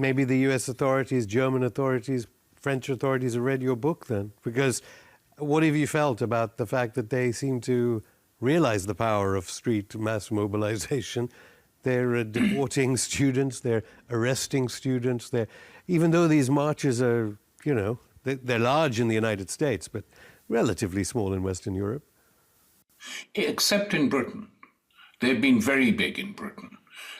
maybe the US authorities, German authorities, French authorities have read your book then? Because what have you felt about the fact that they seem to realize the power of street mass mobilization? They're deporting students, they're arresting students. Even though these marches are, you know, they're large in the United States, but relatively small in Western Europe. Except in Britain. They've been very big in Britain.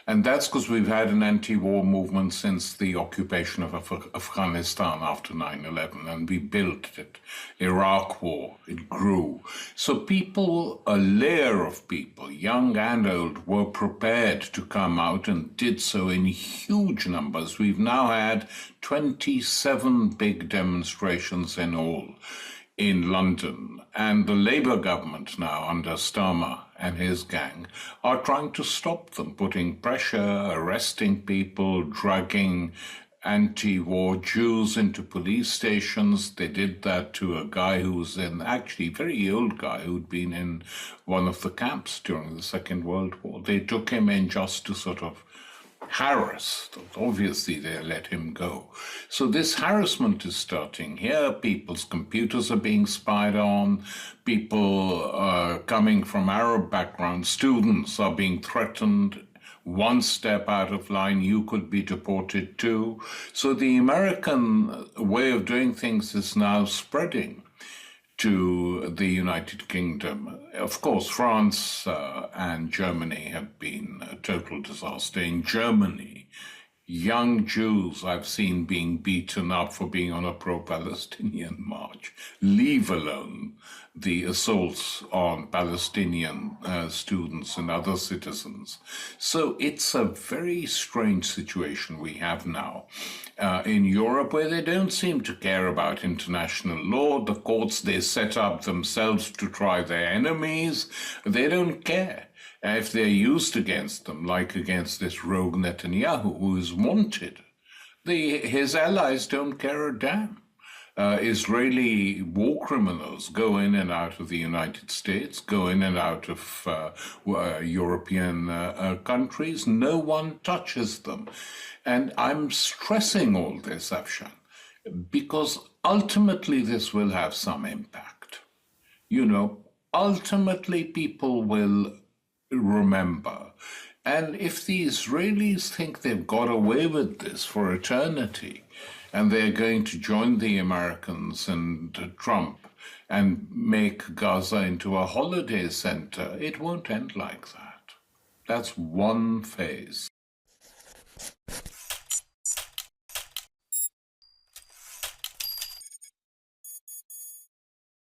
And that's because we've had an anti-war movement since the occupation of Afghanistan after 9/11, and we built it. Iraq War, it grew. So people, a layer of people, young and old, were prepared to come out and did so in huge numbers. We've now had 27 big demonstrations in all in London, and the Labour government now, under Stammer and his gang, are trying to stop them, putting pressure, arresting people, dragging anti-war Jews into police stations. They did that to a guy who was actually a very old guy who'd been in one of the camps during the Second World War. They took him in just to sort of harass. Obviously, they let him go. So this harassment is starting here. People's computers are being spied on. People coming from Arab backgrounds, students are being threatened. One step out of line, you could be deported too. So the American way of doing things is now spreading to the United Kingdom. Of course, France and Germany have been a total disaster. In Germany, young Jews I've seen being beaten up for being on a pro-Palestinian march, leave alone the assaults on Palestinian students and other citizens. So it's a very strange situation we have now in Europe, where they don't seem to care about international law. The courts they set up themselves to try their enemies, they don't care if they're used against them, like against this rogue Netanyahu, who is wanted. His allies don't care a damn. Israeli war criminals go in and out of the United States, go in and out of European countries. No one touches them. And I'm stressing all this, Afshan, because ultimately this will have some impact. You know, ultimately people will remember. And if the Israelis think they've got away with this for eternity, and they're going to join the Americans and Trump and make Gaza into a holiday center, it won't end like that. That's one phase.